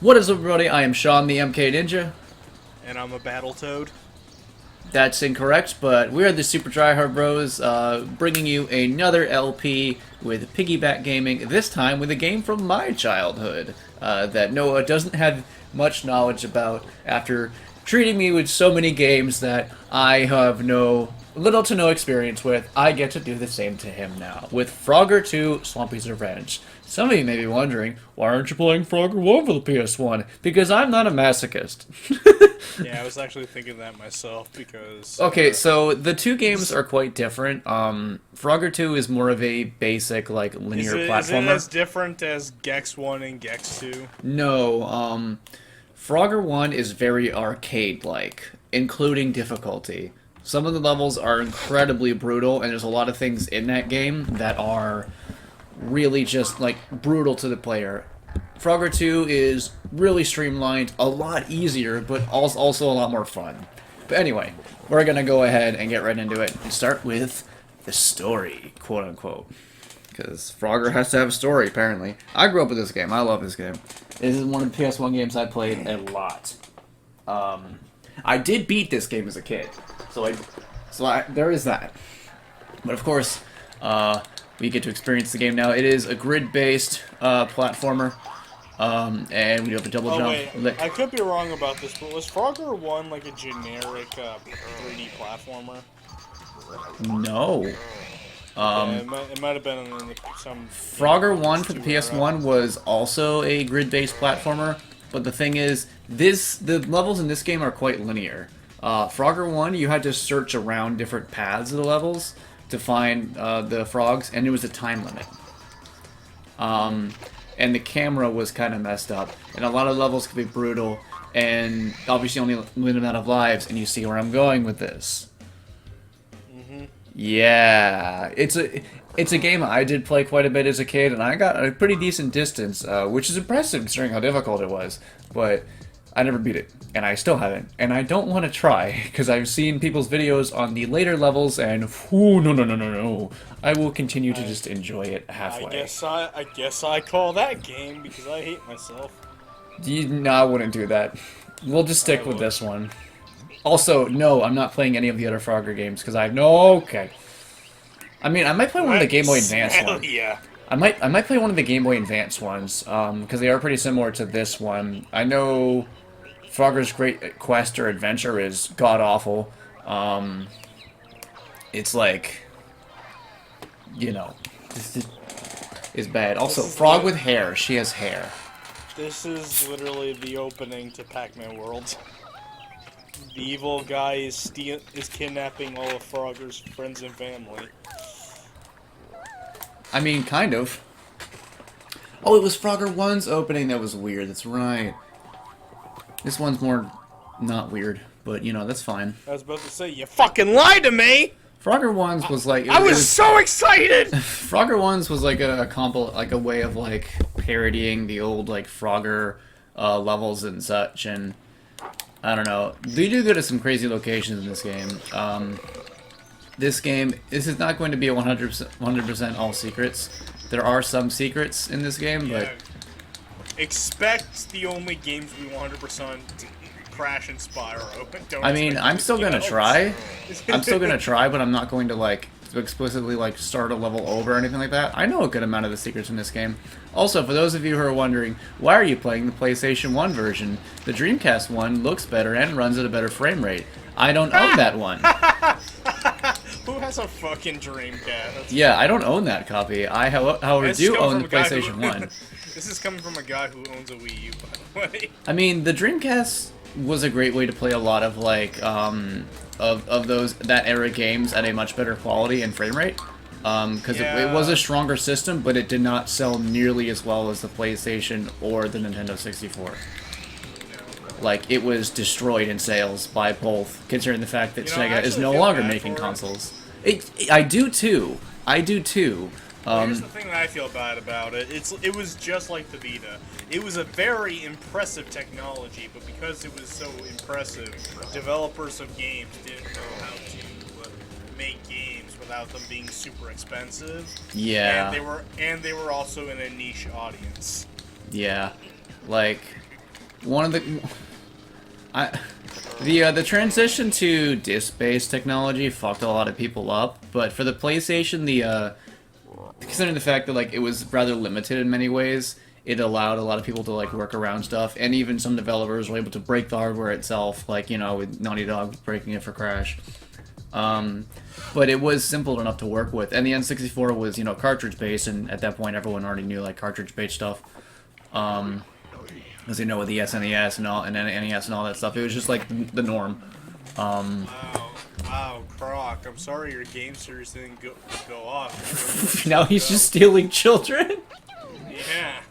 What is up, everybody? I am Shaun, the MKninja. And I'm a Battletoad. That's incorrect, but we are the Super Tryhard Bros, bringing you another LP with Piggyback Gaming, this time with a game from my childhood that Noah doesn't have much knowledge about after treating me with so many games that I have little to no experience with. I get to do the same to him now, with Frogger 2, Swampy's Revenge. Some of you may be wondering, why aren't you playing Frogger 1 for the PS1? Because I'm not a masochist. Yeah, I was actually thinking that myself because... Okay, so the two games are quite different. Frogger 2 is more of a basic, like, linear is platformer. it as different as Gex 1 and Gex 2? No, Frogger 1 is very arcade-like, including difficulty. Some of the levels are incredibly brutal, and there's a lot of things in that game that are really just, like, brutal to the player. Frogger 2 is really streamlined, a lot easier, but also a lot more fun. But anyway, we're going to go ahead and get right into it and start with the story, quote-unquote. Because Frogger has to have a story, apparently. I grew up with this game. I love this game. This is one of the PS1 games I played a lot. I did beat this game as a kid, so there is that. But of course, we get to experience the game now. It is a grid-based platformer, and we have a double jump. Wait, I could be wrong about this, but was Frogger 1 like a generic 3D platformer? No. Yeah, it might have been in some... Frogger 1 for the PS1 was also a grid-based platformer, but the thing is, the levels in this game are quite linear. Frogger 1, you had to search around different paths of the levels to find the frogs, and there was a time limit. And the camera was kind of messed up, and a lot of levels could be brutal, and obviously only a limited amount of lives, and you see where I'm going with this. Yeah, it's a game I did play quite a bit as a kid, and I got a pretty decent distance, which is impressive considering how difficult it was, but I never beat it, and I still haven't, and I don't want to try, because I've seen people's videos on the later levels, and no. I will continue to just enjoy it halfway. I guess I call that game because I hate myself. No, I wouldn't do that. We'll just stick with this one. Also, no, I'm not playing any of the other Frogger games, because I have no... Okay. I mean, I might play one of the Game Boy Advance ones. Yeah. I might play one of the Game Boy Advance ones, because they are pretty similar to this one. I know Frogger's Great Quest or Adventure is god-awful. It's like... You know, this is bad. Also, Frog with hair. She has hair. This is literally the opening to Pac-Man World. The evil guy is kidnapping all of Frogger's friends and family. I mean, kind of. Oh, it was Frogger 1's opening that was weird. That's right. This one's more not weird, but, you know, that's fine. I was about to say, you fucking lied to me! Frogger 1's was like... I was so excited! Frogger 1's was like a way of, like, parodying the old, like, Frogger levels and such, and... I don't know. They do go to some crazy locations in this game. This is not going to be a 100% all secrets. There are some secrets in this game, but... Expect the only games we 100% crash and Spyro. I mean, I'm still gonna try. I'm still gonna try, but I'm not going to, like, explicitly, like, start a level over or anything like that. I know a good amount of the secrets in this game. Also, for those of you who are wondering, why are you playing the PlayStation 1 version? The Dreamcast one looks better and runs at a better frame rate. I don't own that one. Who has a fucking Dreamcast? Yeah, I don't own that copy. I, however, do own the PlayStation 1. This is coming from a guy who owns a Wii U, by the way. I mean, the Dreamcast was a great way to play a lot of, like, of that era games at a much better quality and frame rate. Because it was a stronger system, but it did not sell nearly as well as the PlayStation or the Nintendo 64. Like, it was destroyed in sales by both, considering the fact that Sega is no longer making consoles. I do too. Here's the thing that I feel bad about it. It was just like the Vita. It was a very impressive technology, but because it was so impressive, developers of games didn't know how to make games without them being super expensive. Yeah. And they were also in a niche audience. Yeah. Like, one of the transition to disc-based technology fucked a lot of people up, but for the PlayStation, considering the fact that like it was rather limited in many ways, it allowed a lot of people to like work around stuff, and even some developers were able to break the hardware itself, like with Naughty Dog breaking it for Crash. But it was simple enough to work with, and the N64 was cartridge-based, and at that point everyone already knew like cartridge-based stuff. As with the SNES and NES and all that stuff, it was just like the norm. Wow, Croc, I'm sorry your game series didn't go off. Now he's just stealing children? Yeah.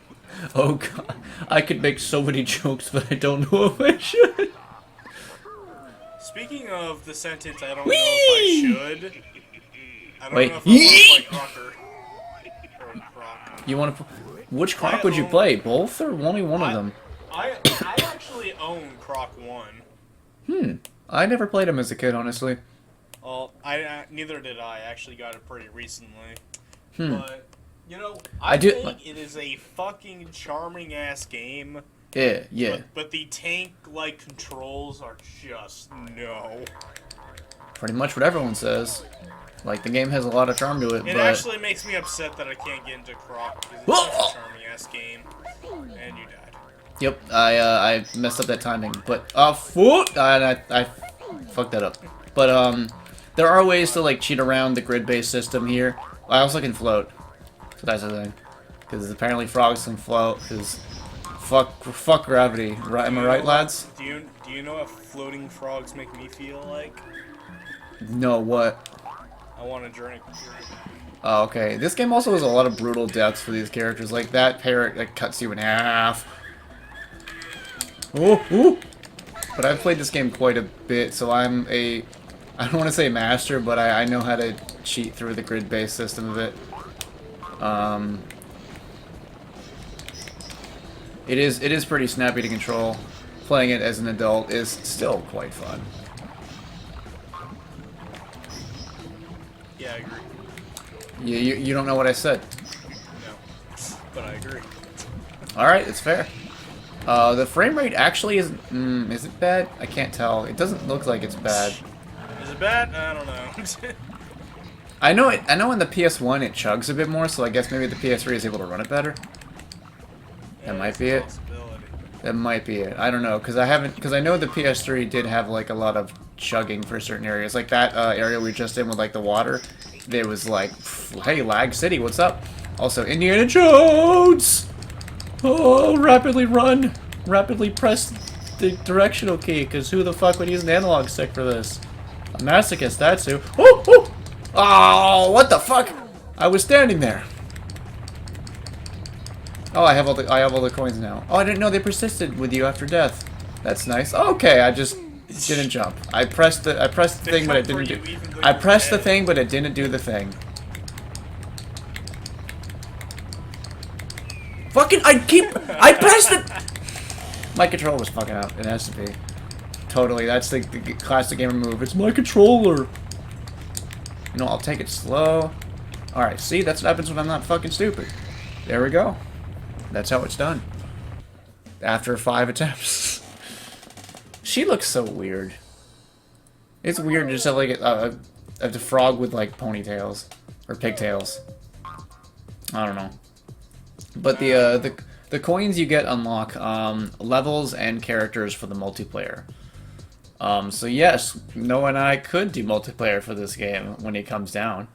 Oh god. I could make so many jokes, but I don't know if I should. Speaking of the sentence, I don't know if I should. I don't Wait. know if I want to play Crocker. Or Croc. You want to... Which Croc would you play? Both or only one of them? I actually own Croc 1. I never played him as a kid, honestly. Well, neither did I. I actually got it pretty recently. But, I think it is a fucking charming-ass game. Yeah. But the tank-like controls are just no. Pretty much what everyone says. Like, the game has a lot of charm to it, It but... actually makes me upset that I can't get into Croc because it's such a charming-ass game. And you died. Yep, I messed up that timing, but, foot! I fucked that up. But, there are ways to, like, cheat around the grid-based system here. I also can float. So that's the thing. Because apparently frogs can float, because fuck gravity. Right, am I right, lads? Do you know what floating frogs make me feel like? No, what? I want to drink. Oh, okay. This game also has a lot of brutal deaths for these characters. Like, that parrot that cuts you in half. Ooh! But I've played this game quite a bit, so I don't want to say master, but I know how to cheat through the grid-based system of it. It is pretty snappy to control. Playing it as an adult is still quite fun. Yeah, I agree. You don't know what I said. No, but I agree. Alright, it's fair. The frame rate actually is it bad? I can't tell. It doesn't look like it's bad. Is it bad? I don't know. I know in the PS1 it chugs a bit more, so I guess maybe the PS3 is able to run it better. That might be it. That might be it. I don't know, because I know the PS3 did have like a lot of chugging for certain areas, like that area we were just in with like the water. There was like, hey, Lag City, what's up? Also, Indiana Jones. Oh, rapidly run, rapidly press the directional key, because who the fuck would use an analog stick for this? A masochist, that's who. Oh, what the fuck? I was standing there. Oh, I have all the coins now. Oh, I didn't know they persisted with you after death. That's nice. Okay, I just didn't jump. I pressed the thing, but it didn't do. I pressed the thing, but it didn't do the thing. Fucking, I pressed it! My controller was fucking up. It has to be. Totally, that's the classic gamer move. It's my controller. I'll take it slow. Alright, see, that's what happens when I'm not fucking stupid. There we go. That's how it's done. After 5 attempts. She looks so weird. It's weird to just have like a frog with like ponytails. Or pigtails. I don't know. But the coins you get unlock levels and characters for the multiplayer. So yes, Noah and I could do multiplayer for this game when it comes down.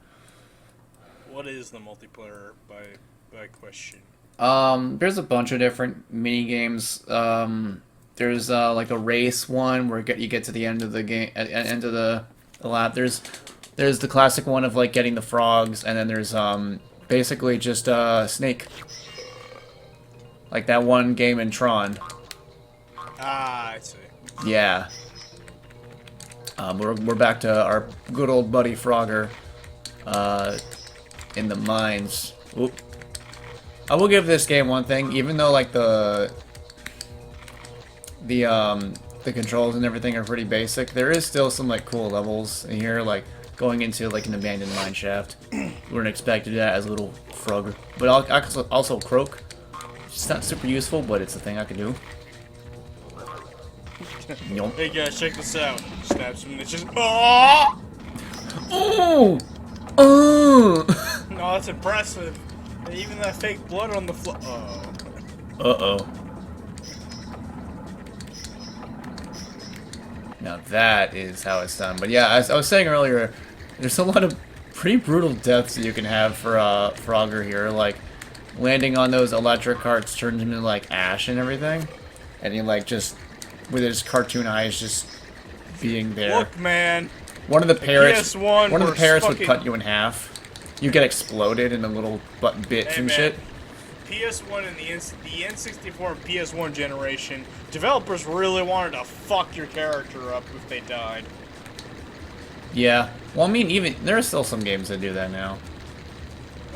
What is the multiplayer by question? There's a bunch of different mini games. There's like a race one where you get to the end of the game, end of the lap. There's the classic one of like getting the frogs, and then there's basically just Snake. Like that one game in Tron. Ah, I see. Yeah. We're back to our good old buddy Frogger in the mines. Oop. I will give this game one thing, even though like the controls and everything are pretty basic, there is still some like cool levels in here, like going into like an abandoned mine shaft. Wouldn't expect to do that as a little Frogger. But also Croak. It's not super useful, but it's a thing I can do. Yum. Hey guys, check this out. Snaps him and it's just. Oh! Oh! Oh! No, that's impressive. And even that fake blood on the floor. Oh. Uh-oh. Now that is how it's done. But yeah, as I was saying earlier, there's a lot of pretty brutal deaths that you can have for Frogger here. Like, landing on those electric carts turns him into, like, ash and everything. And he, like, just, with his cartoon eyes just being there. Look, man. One of the parrots, PS1 one of the parrots would fucking... cut you in half. You get exploded into little bits Hey, and man. shit. PS1 and the N64 and PS1 generation, developers really wanted to fuck your character up if they died. Yeah. Well, I mean, even there are still some games that do that now.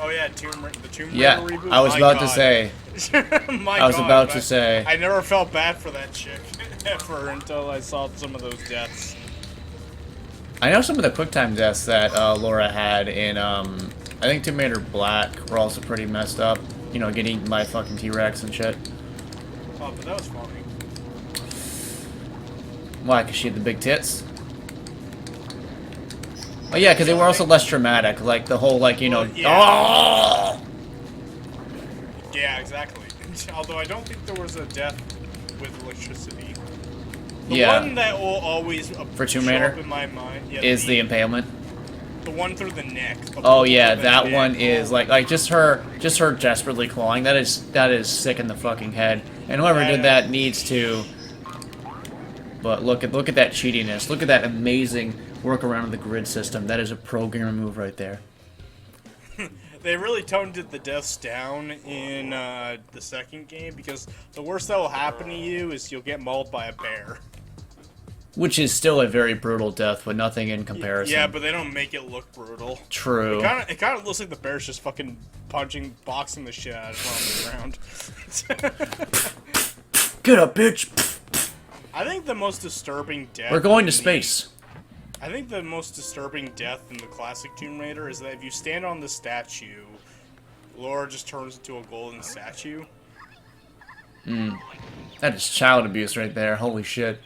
Oh yeah, the Tomb Raider reboot. I was My about to God. say. I was about to say. I never felt bad for that chick ever until I saw some of those deaths. I know some of the QuickTime deaths that Laura had in, I think Tomb Raider Black were also pretty messed up. You know, getting eaten by a fucking T-Rex and shit. Oh, but that was funny. Why? Because she had the big tits? Oh yeah, because they were also less dramatic. Like, the whole, like, you know... Well, yeah. Oh! Yeah, exactly. Although I don't think there was a death with electricity. The Yeah. one that will always For Tomb show Raider up in my mind is the impalement. The one through the neck. Oh yeah, that neck. one is like just her desperately clawing. That is sick in the fucking head. And whoever did that needs to. But look at that cheatiness. Look at that amazing workaround of the grid system. That is a programmer move right there. They really toned the deaths down in the second game because the worst that will happen to you is you'll get mauled by a bear. Which is still a very brutal death, but nothing in comparison. Yeah, but they don't make it look brutal. True. It kind of looks like the bear's just fucking boxing the shit out of him on the ground. Get up, bitch! I think the most disturbing death... We're going to space. I think the most disturbing death in the classic Tomb Raider is that if you stand on the statue, Laura just turns into a golden statue. That is child abuse right there. Holy shit.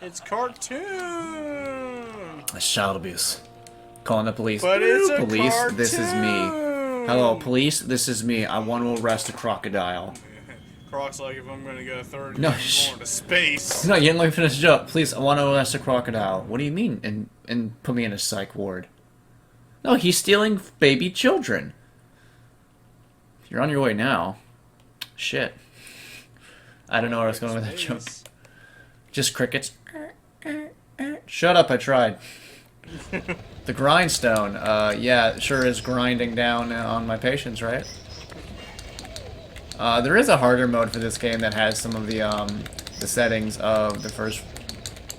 It's cartoon! That's child abuse. Calling the police. But it's a police, cartoon! this is me. Hello, police, this is me. I want to arrest a crocodile. Croc's like, if I'm gonna go third, No, I'm going to space. No, you didn't let me finish the joke. Please, I want to arrest a crocodile. What do you mean? And put me in a psych ward. No, he's stealing baby children. You're on your way now. Shit. I don't know where I was going with that joke. Just crickets. Shut up, I tried. The grindstone, yeah, sure is grinding down on my patience, right? There is a harder mode for this game that has some of the settings of the first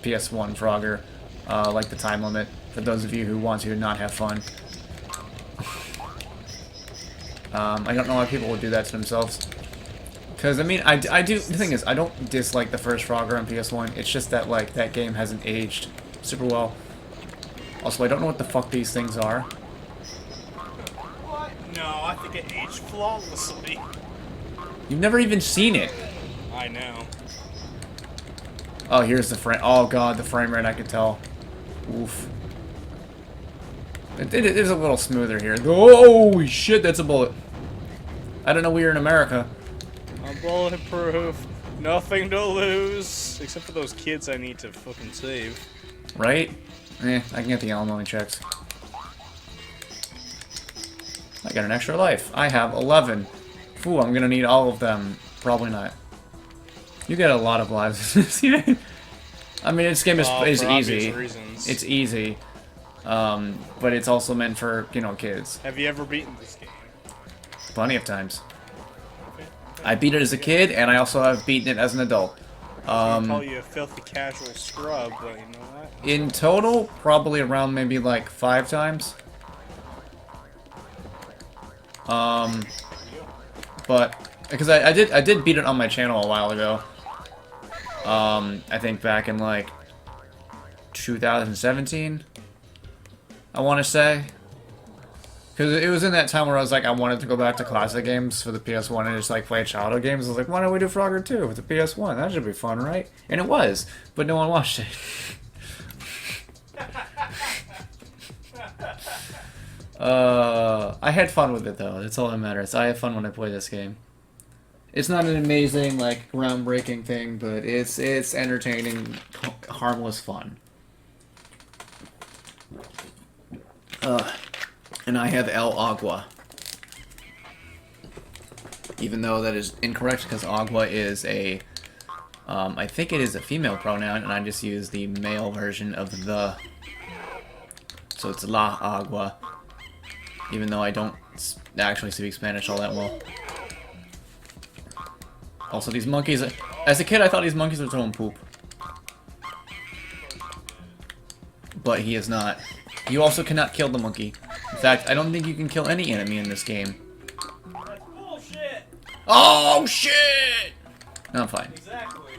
PS1 Frogger, like the time limit, for those of you who want to not have fun. I don't know why people would do that to themselves. Because, I mean, I do, the thing is, I don't dislike the first Frogger on PS1, it's just that, like, that game hasn't aged super well. Also, I don't know what the fuck these things are. What? No, I think it aged flawlessly. You've never even seen it. I know. Oh, here's the frame. Oh god, the frame rate, I could tell. Oof. It is a little smoother here. Oh, holy shit, that's a bullet. I don't know we were in America. I'm bulletproof. Nothing to lose. Except for those kids I need to fucking save. Right? I can get the alimony checks. I got an extra life. I have 11. Ooh, I'm gonna need all of them. Probably not. You get a lot of lives. I mean, this game is easy. Reasons. It's easy. But it's also meant for, you know, kids. Have you ever beaten this game? Plenty of times. I beat it as a kid, and I also have beaten it as an adult. I call you a filthy casual scrub, but you know what? In total, probably around maybe like 5 times. But because I did beat it on my channel a while ago. I think back in like 2017. I want to say. Because it was in that time where I was like, I wanted to go back to classic games for the PS1 and just like play childhood games. I was like, why don't we do Frogger 2 with the PS1? That should be fun, right? And it was, but no one watched it. I had fun with it though. That's all that matters. I have fun when I play this game. It's not an amazing, like, groundbreaking thing, but it's entertaining, harmless fun. And I have El Agua. Even though that is incorrect, because Agua is a, I think it is a female pronoun, and I just use the male version of the. So it's La Agua. Even though I don't actually speak Spanish all that well. Also, these monkeys, as a kid I thought these monkeys were throwing poop. But he is not. You also cannot kill the monkey. In fact, I don't think you can kill any enemy in this game. That's bullshit! Oh, shit! No, I'm fine. Exactly.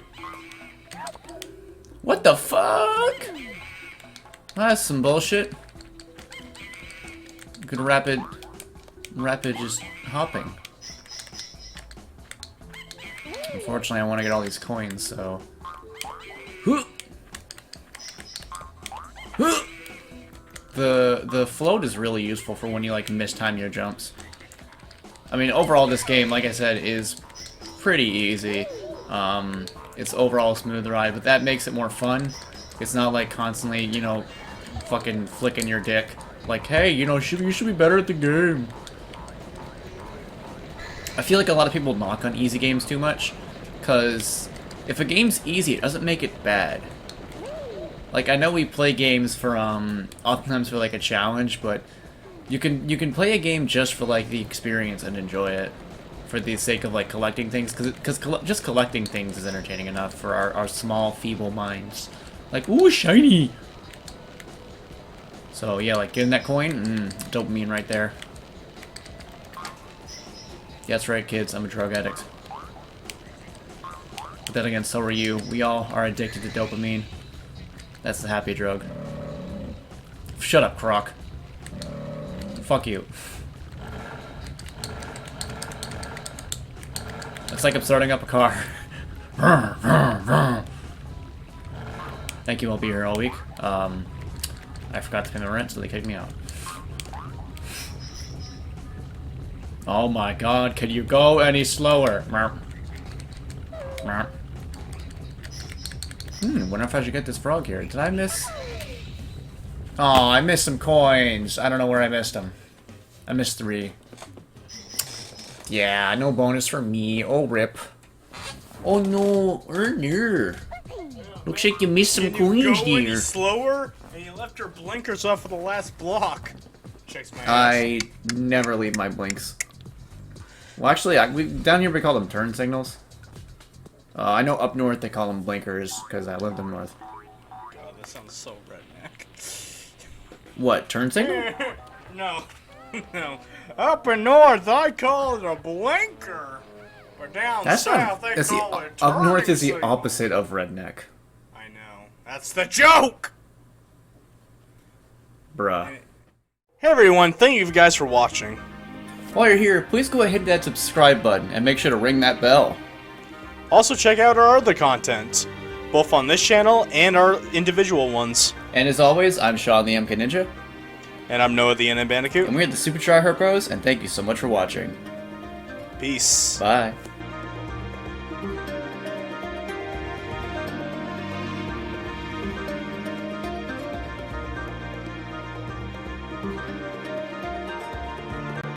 What the fuck? That's some bullshit. Good rapid just hopping. Unfortunately, I want to get all these coins, so... The float is really useful for when you, like, mistime your jumps. I mean, overall, this game, like I said, is pretty easy. It's overall a smooth ride, but that makes it more fun. It's not, like, constantly, you know, fucking flicking your dick. Like, hey, you know, you should be better at the game. I feel like a lot of people knock on easy games too much, because if a game's easy, it doesn't make it bad. Like, I know we play games for, oftentimes for, like, a challenge, but you can play a game just for, like, the experience and enjoy it. For the sake of, like, collecting things, because just collecting things is entertaining enough for our small, feeble minds. Like, ooh, shiny! So, yeah, like, getting that coin, dopamine right there. Yeah, that's right, kids, I'm a drug addict. But then again, so are you. We all are addicted to dopamine. That's the happy drug. Shut up, Croc. Fuck you. Looks like I'm starting up a car. Thank you, I'll be here all week. I forgot to pay my rent, so they kicked me out. Oh my god, can you go any slower? Wonder if I should get this frog here. Did I miss? Oh, I missed some coins. I don't know where I missed them. I missed 3. Yeah, no bonus for me. Oh, rip. Oh no, Ernie. Looks like you missed some coins Can you go any there. slower? And you left your blinkers off of the last block. Checks my ass. I never leave my blinks. Well, actually, down here we call them turn signals. I know up north they call them blinkers, because I lived up north. God, that sounds so redneck. What, turn signal? No. No. Up in north, I call it a blinker. Or down south, they call it a up north is the signal. opposite of redneck. I know. That's the joke! Bruh. Hey everyone, thank you guys for watching. While you're here, please go ahead and hit that subscribe button and make sure to ring that bell. Also check out our other content, both on this channel and our individual ones. And as always, I'm Shaun the MKninja, And I'm Noah the NM Bandicoot. and we're the Super Tryhard Bros, and thank you so much for watching. Peace. Bye.